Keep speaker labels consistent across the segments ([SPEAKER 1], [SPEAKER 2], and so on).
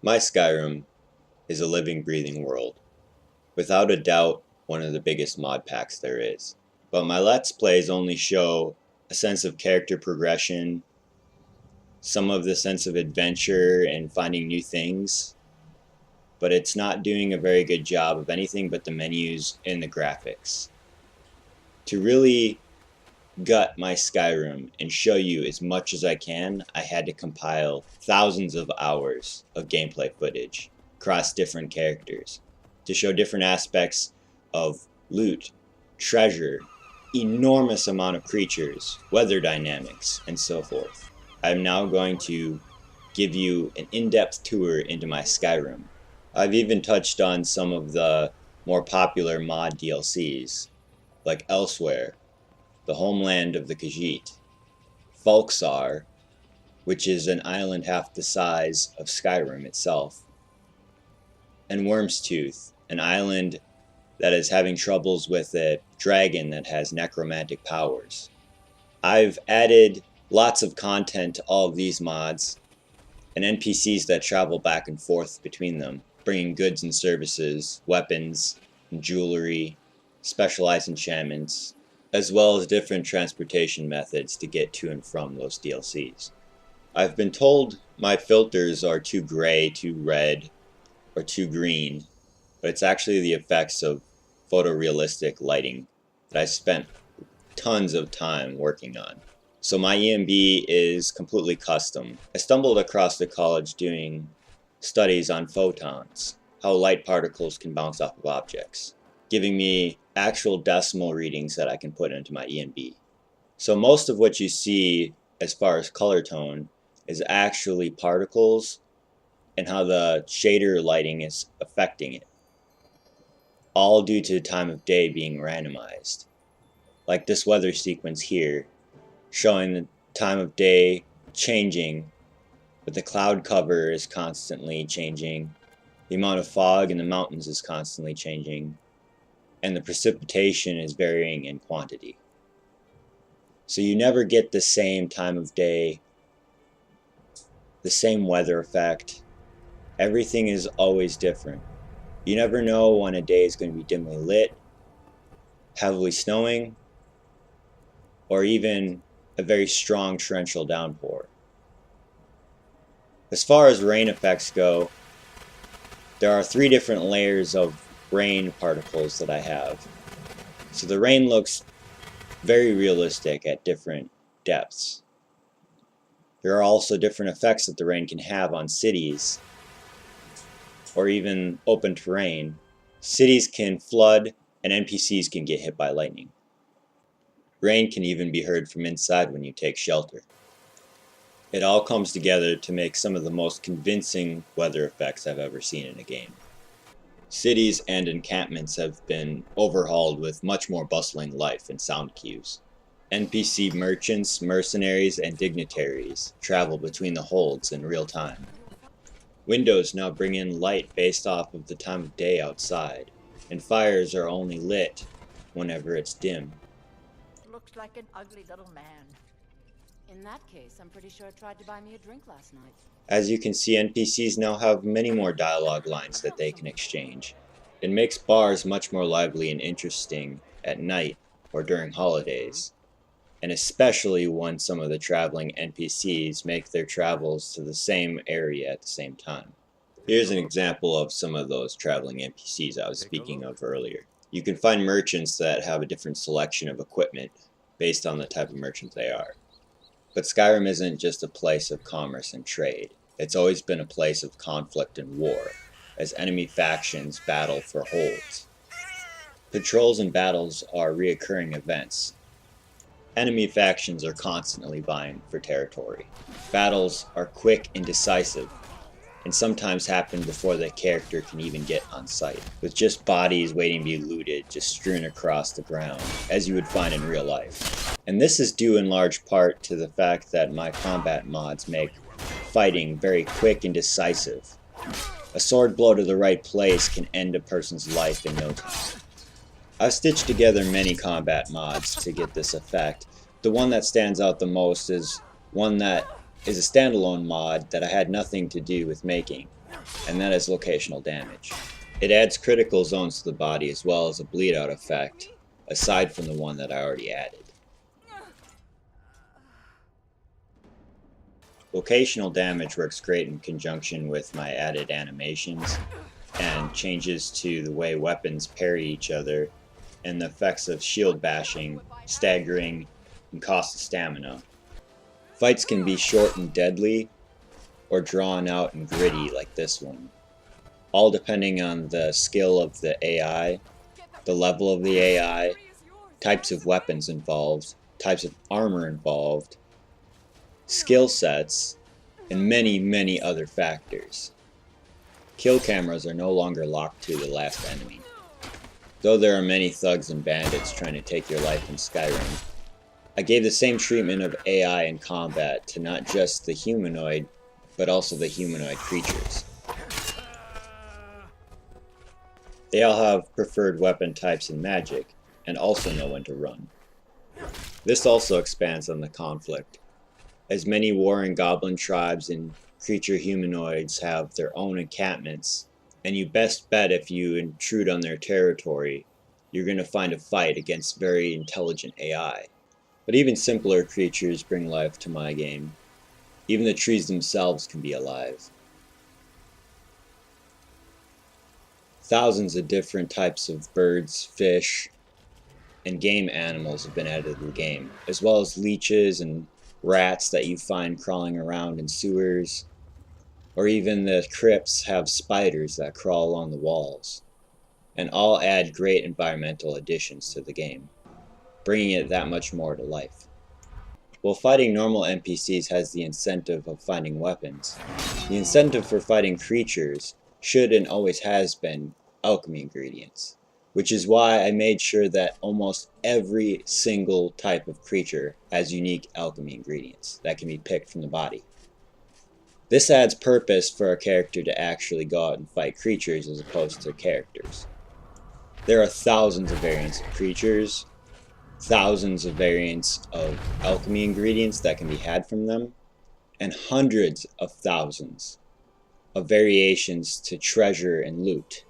[SPEAKER 1] My Skyrim is a living, breathing world. Without a doubt, one of the biggest mod packs there is. But my Let's Plays only show a sense of character progression, some of the sense of adventure and finding new things, but it's not doing a very good job of anything but the menus and the graphics. To really gut my Skyrim and show you as much as I can, I had to compile thousands of hours of gameplay footage across different characters to show different aspects of loot, treasure, enormous amount of creatures, weather dynamics, and so forth. I'm now going to give you an in-depth tour into my Skyrim. I've even touched on some of the more popular mod DLCs, like Elsewhere, the homeland of the Khajiit, Falksar, which is an island half the size of Skyrim itself, and Wormstooth, an island that is having troubles with a dragon that has necromantic powers. I've added lots of content to all of these mods, and NPCs that travel back and forth between them, bringing goods and services, weapons, and jewelry, specialized enchantments, as well as different transportation methods to get to and from those DLCs. I've been told my filters are too gray, too red, or too green, but it's actually the effects of photorealistic lighting that I spent tons of time working on. So my ENB is completely custom. I stumbled across the college doing studies on photons, how light particles can bounce off of objects, giving me actual decimal readings that I can put into my ENB. So most of what you see as far as color tone is actually particles and how the shader lighting is affecting it, all due to the time of day being randomized. Like this weather sequence here, showing the time of day changing, but the cloud cover is constantly changing, the amount of fog in the mountains is constantly changing, and the precipitation is varying in quantity. So you never get the same time of day, the same weather effect. Everything is always different. You never know when a day is going to be dimly lit, heavily snowing, or even a very strong torrential downpour. As far as rain effects go, there are 3 different layers of rain particles that I have. So the rain looks very realistic at different depths. There are also different effects that the rain can have on cities or even open terrain. Cities can flood and NPCs can get hit by lightning. Rain can even be heard from inside when you take shelter. It all comes together to make some of the most convincing weather effects I've ever seen in a game. Cities and encampments have been overhauled with much more bustling life and sound cues. NPC merchants, mercenaries, and dignitaries travel between the holds in real time. Windows now bring in light based off of the time of day outside, and fires are only lit whenever it's dim.
[SPEAKER 2] Looks like an ugly little man.
[SPEAKER 3] In that case, I'm pretty sure it tried to buy me a drink last night.
[SPEAKER 1] As you can see, NPCs now have many more dialogue lines that they can exchange. It makes bars much more lively and interesting at night or during holidays, and especially when some of the traveling NPCs make their travels to the same area at the same time. Here's an example of some of those traveling NPCs I was speaking of earlier. You can find merchants that have a different selection of equipment based on the type of merchant they are. But Skyrim isn't just a place of commerce and trade. It's always been a place of conflict and war, as enemy factions battle for holds. Patrols and battles are reoccurring events. Enemy factions are constantly vying for territory. Battles are quick and decisive, and sometimes happen before the character can even get on site, with just bodies waiting to be looted just strewn across the ground, as you would find in real life. And this is due in large part to the fact that my combat mods make fighting very quick and decisive. A sword blow to the right place can end a person's life in no time. I've stitched together many combat mods to get this effect. The one that stands out the most is one that is a standalone mod that I had nothing to do with making, and that is locational damage. It adds critical zones to the body as well as a bleed out effect, aside from the one that I already added. Locational damage works great in conjunction with my added animations and changes to the way weapons parry each other and the effects of shield bashing, staggering, and cost of stamina. Fights can be short and deadly, or drawn out and gritty like this one, all depending on the skill of the AI, the level of the AI, types of weapons involved, types of armor involved, skill sets, and many, many other factors. Kill cameras are no longer locked to the last enemy. Though there are many thugs and bandits trying to take your life in Skyrim, I gave the same treatment of AI in combat to not just the humanoid, but also the humanoid creatures. They all have preferred weapon types and magic, and also know when to run. This also expands on the conflict, as many warring goblin tribes and creature humanoids have their own encampments, and you best bet if you intrude on their territory, you're going to find a fight against very intelligent AI. But even simpler creatures bring life to my game. Even the trees themselves can be alive. Thousands of different types of birds, fish, and game animals have been added to the game, as well as leeches and rats that you find crawling around in sewers, or even the crypts have spiders that crawl along the walls, and all add great environmental additions to the game, bringing it that much more to life. While fighting normal NPCs has the incentive of finding weapons, the incentive for fighting creatures should and always has been alchemy ingredients, which is why I made sure that almost every single type of creature has unique alchemy ingredients that can be picked from the body. This adds purpose for a character to actually go out and fight creatures as opposed to characters. There are thousands of variants of creatures, thousands of variants of alchemy ingredients that can be had from them, and hundreds of thousands of variations to treasure and loot,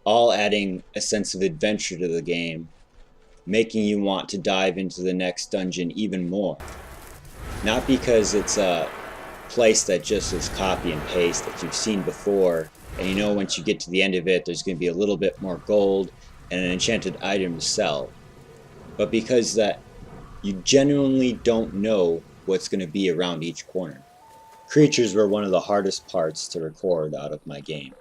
[SPEAKER 1] all adding a sense of adventure to the game, making you want to dive into the next dungeon even more. Not because it's a place that just is copy and paste that you've seen before, and you know once you get to the end of it there's going to be a little bit more gold and an enchanted item to sell, but because that you genuinely don't know what's going to be around each corner. Creatures were one of the hardest parts to record out of my game,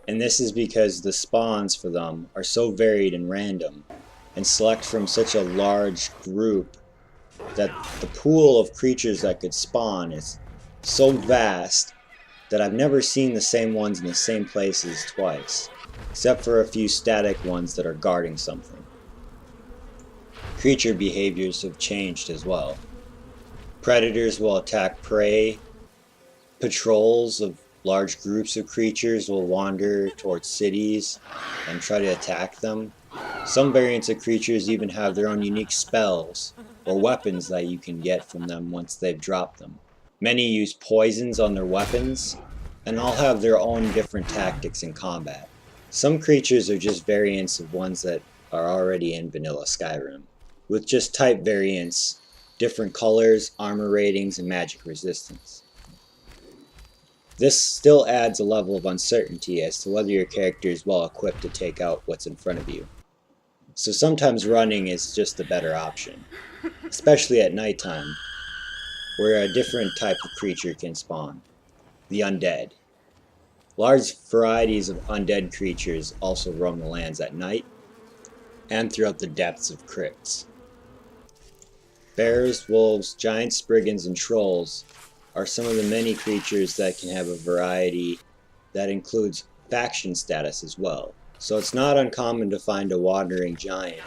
[SPEAKER 1] and this is because the spawns for them are so varied and random and select from such a large group that the pool of creatures that could spawn is so vast that I've never seen the same ones in the same places twice, except for a few static ones that are guarding something. Creature behaviors have changed as well. Predators will attack prey, patrols of large groups of creatures will wander towards cities and try to attack them. Some variants of creatures even have their own unique spells or weapons that you can get from them once they've dropped them. Many use poisons on their weapons, and all have their own different tactics in combat. Some creatures are just variants of ones that are already in vanilla Skyrim, with just type variants, different colors, armor ratings, and magic resistance. This still adds a level of uncertainty as to whether your character is well equipped to take out what's in front of you. So sometimes running is just the better option, especially at nighttime, where a different type of creature can spawn, the undead. Large varieties of undead creatures also roam the lands at night and throughout the depths of crypts. Bears, wolves, giants, brigands, and trolls are some of the many creatures that can have a variety that includes faction status as well. So it's not uncommon to find a wandering giant,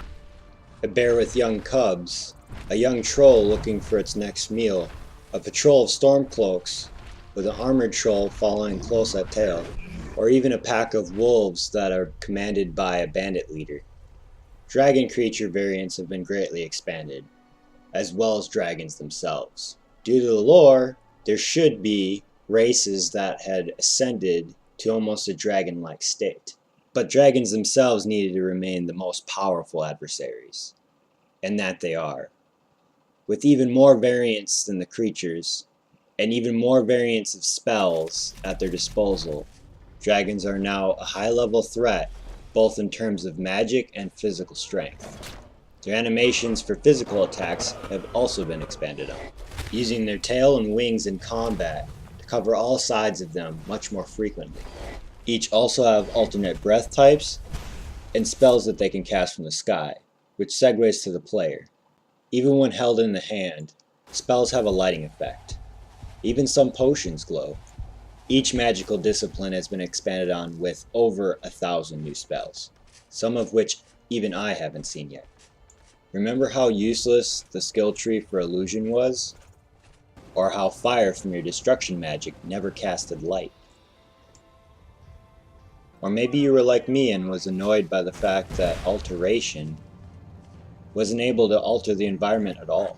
[SPEAKER 1] a bear with young cubs, a young troll looking for its next meal, a patrol of stormcloaks with an armored troll following close at tail, or even a pack of wolves that are commanded by a bandit leader. Dragon creature variants have been greatly expanded, as well as dragons themselves, Due to the lore, there should be races that had ascended to almost a dragon-like state. But dragons themselves needed to remain the most powerful adversaries, and that they are. With even more variants than the creatures, and even more variants of spells at their disposal, dragons are now a high-level threat, both in terms of magic and physical strength. Their animations for physical attacks have also been expanded on, using their tail and wings in combat to cover all sides of them much more frequently. Each also have alternate breath types and spells that they can cast from the sky, which segues to the player. Even when held in the hand, spells have a lighting effect. Even some potions glow. Each magical discipline has been expanded on with over 1,000 new spells, some of which even I haven't seen yet. Remember how useless the skill tree for illusion was? Or how fire from your destruction magic never casted light? Or maybe you were like me and was annoyed by the fact that alteration wasn't able to alter the environment at all.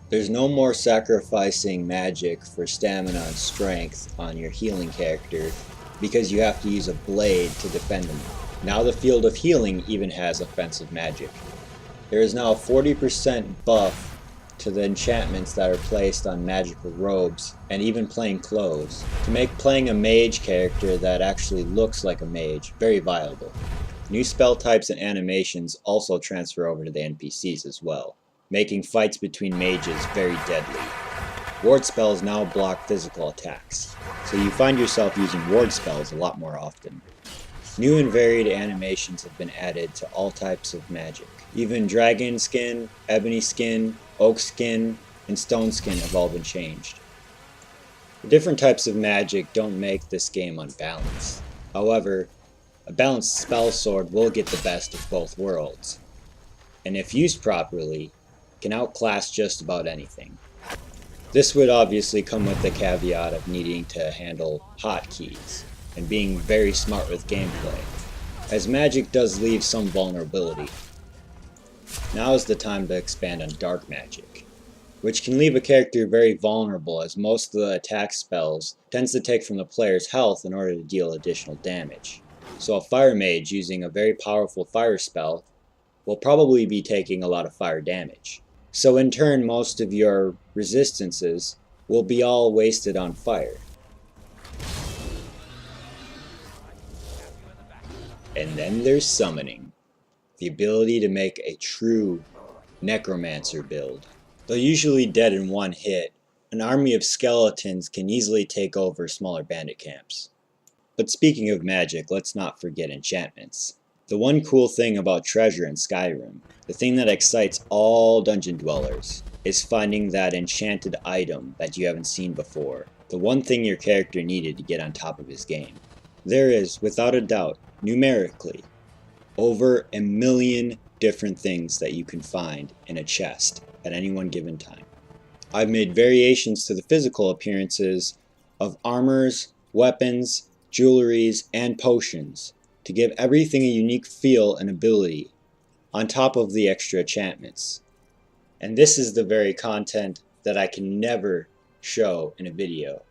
[SPEAKER 1] There's no more sacrificing magic for stamina and strength on your healing character because you have to use a blade to defend them. Now the field of healing even has offensive magic. There is now a 40% buff to the enchantments that are placed on magical robes and even plain clothes, to make playing a mage character that actually looks like a mage very viable. New spell types and animations also transfer over to the NPCs as well, making fights between mages very deadly. Ward spells now block physical attacks, so you find yourself using ward spells a lot more often. New and varied animations have been added to all types of magic. Even dragon skin, ebony skin, oak skin, and stone skin have all been changed. The different types of magic don't make this game unbalanced. However, a balanced spell sword will get the best of both worlds, and if used properly, can outclass just about anything. This would obviously come with the caveat of needing to handle hotkeys and being very smart with gameplay, as magic does leave some vulnerability. Now is the time to expand on dark magic, which can leave a character very vulnerable as most of the attack spells tends to take from the player's health in order to deal additional damage. So a fire mage using a very powerful fire spell will probably be taking a lot of fire damage. So in turn, most of your resistances will be all wasted on fire. And then there's summoning, the ability to make a true necromancer build. Though usually dead in one hit, an army of skeletons can easily take over smaller bandit camps. But speaking of magic, let's not forget enchantments. The one cool thing about treasure in Skyrim, the thing that excites all dungeon dwellers, is finding that enchanted item that you haven't seen before. The one thing your character needed to get on top of his game. There is, without a doubt, numerically, over 1 million different things that you can find in a chest at any one given time. I've made variations to the physical appearances of armors, weapons, jewelries, and potions to give everything a unique feel and ability on top of the extra enchantments. And this is the very content that I can never show in a video,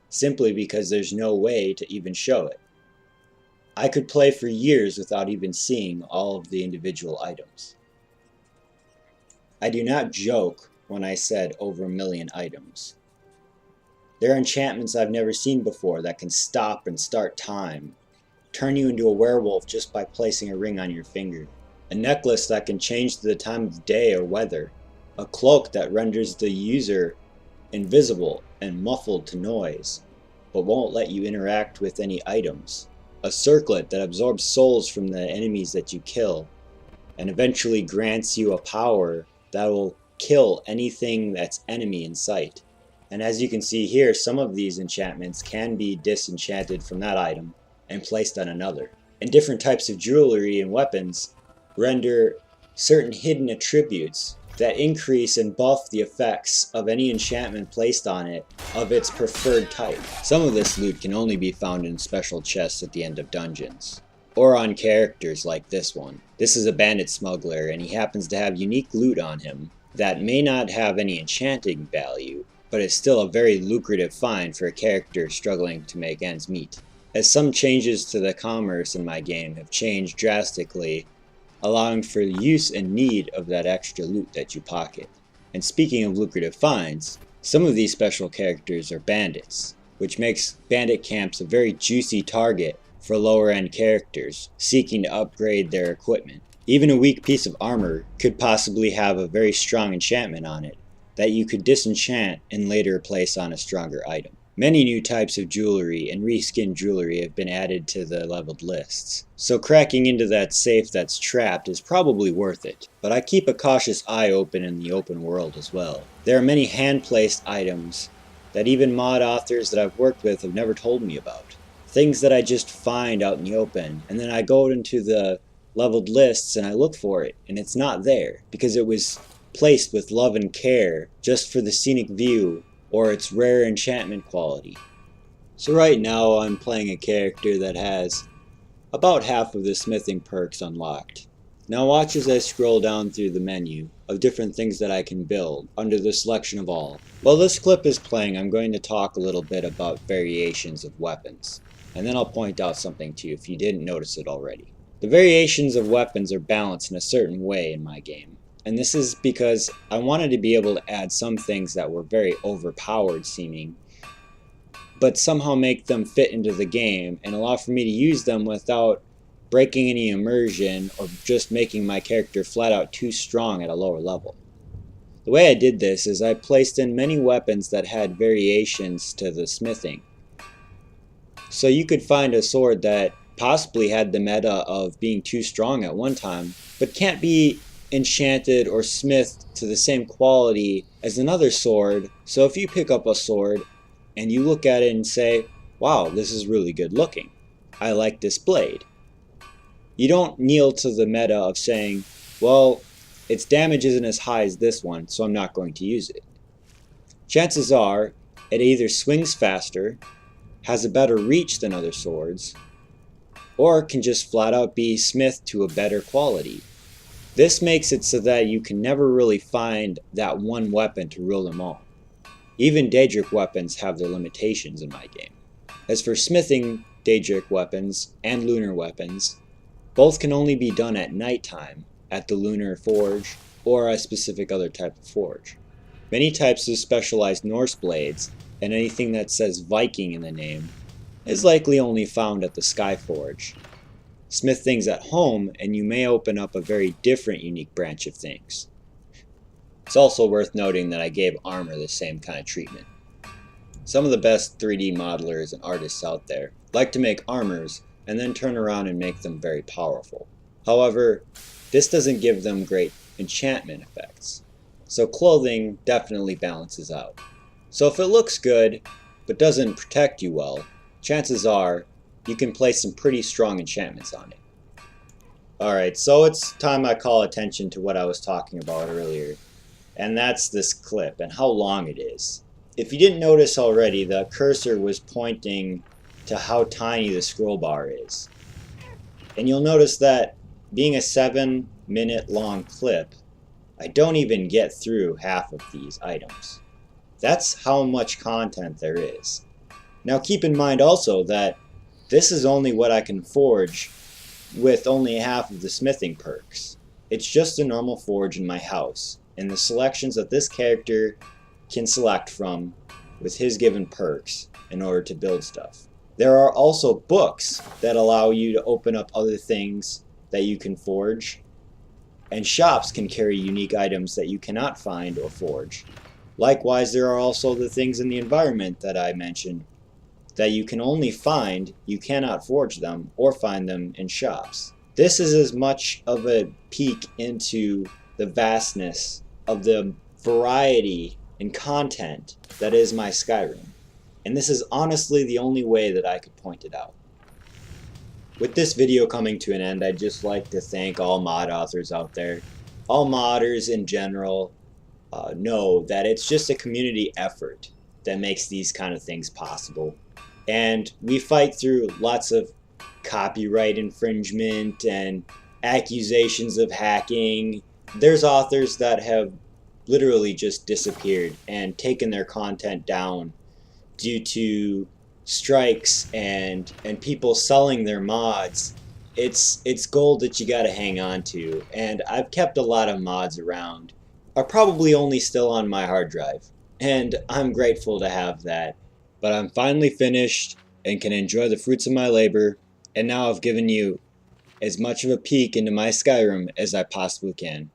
[SPEAKER 1] simply because there's no way to even show it. I could play for years without even seeing all of the individual items. I do not joke when I said over 1 million items. There are enchantments I've never seen before that can stop and start time, turn you into a werewolf just by placing a ring on your finger, a necklace that can change the time of day or weather, a cloak that renders the user invisible and muffled to noise, but won't let you interact with any items, a circlet that absorbs souls from the enemies that you kill, and eventually grants you a power that will kill anything that's enemy in sight. And as you can see here, some of these enchantments can be disenchanted from that item and placed on another. And different types of jewelry and weapons render certain hidden attributes that increase and buff the effects of any enchantment placed on it of its preferred type. Some of this loot can only be found in special chests at the end of dungeons, or on characters like this one. This is a bandit smuggler, and he happens to have unique loot on him that may not have any enchanting value, but it's still a very lucrative find for a character struggling to make ends meet, as some changes to the commerce in my game have changed drastically, allowing for the use and need of that extra loot that you pocket. And speaking of lucrative finds, some of these special characters are bandits, which makes bandit camps a very juicy target for lower end characters seeking to upgrade their equipment. Even a weak piece of armor could possibly have a very strong enchantment on it that you could disenchant and later place on a stronger item. Many new types of jewelry and reskinned jewelry have been added to the leveled lists, so cracking into that safe that's trapped is probably worth it, but I keep a cautious eye open in the open world as well. There are many hand-placed items that even mod authors that I've worked with have never told me about. Things that I just find out in the open, and then I go into the leveled lists and I look for it, and it's not there, because it was placed with love and care just for the scenic view or its rare enchantment quality. So right now I'm playing a character that has about half of the smithing perks unlocked. Now watch as I scroll down through the menu of different things that I can build under the selection of all. While this clip is playing, I'm going to talk a little bit about variations of weapons, and then I'll point out something to you if you didn't notice it already. The variations of weapons are balanced in a certain way in my game. And this is because I wanted to be able to add some things that were very overpowered seeming, but somehow make them fit into the game and allow for me to use them without breaking any immersion or just making my character flat out too strong at a lower level. The way I did this is I placed in many weapons that had variations to the smithing. So you could find a sword that possibly had the meta of being too strong at one time, but can't be enchanted or smithed to the same quality as another sword. So if you pick up a sword and you look at it and say, wow, this is really good looking, I like this blade, you don't kneel to the meta of saying, well, its damage isn't as high as this one, so I'm not going to use it. Chances are it either swings faster, has a better reach than other swords, or can just flat out be smithed to a better quality. This makes it so that you can never really find that one weapon to rule them all. Even Daedric weapons have their limitations in my game. As for smithing Daedric weapons and lunar weapons, both can only be done at nighttime at the lunar forge or a specific other type of forge. Many types of specialized Norse blades and anything that says Viking in the name is likely only found at the Skyforge. Smith things at home and you may open up a very different unique branch of things. It's also worth noting that I gave armor the same kind of treatment. Some of the best 3D modelers and artists out there like to make armors and then turn around and make them very powerful. However, this doesn't give them great enchantment effects. So clothing definitely balances out. So if it looks good but doesn't protect you well, chances are you can place some pretty strong enchantments on it. Alright, so it's time I call attention to what I was talking about earlier, and that's this clip and how long it is. If you didn't notice already, the cursor was pointing to how tiny the scroll bar is. And you'll notice that being a 7-minute long clip, I don't even get through half of these items. That's how much content there is. Now keep in mind also that this is only what I can forge with only half of the smithing perks. It's just a normal forge in my house, and the selections that this character can select from with his given perks in order to build stuff. There are also books that allow you to open up other things that you can forge, and shops can carry unique items that you cannot find or forge. Likewise, there are also the things in the environment that I mentioned that you can only find, you cannot forge them or find them in shops. This is as much of a peek into the vastness of the variety and content that is my Skyrim. And this is honestly the only way that I could point it out. With this video coming to an end, I'd just like to thank all mod authors out there. All modders in general know that it's just a community effort that makes these kind of things possible. And we fight through lots of copyright infringement and accusations of hacking. There's authors that have literally just disappeared and taken their content down due to strikes and people selling their mods. It's gold that you gotta hang on to, and I've kept a lot of mods around, are probably only still on my hard drive, and I'm grateful to have that. But I'm finally finished and can enjoy the fruits of my labor, and now I've given you as much of a peek into my Skyrim as I possibly can.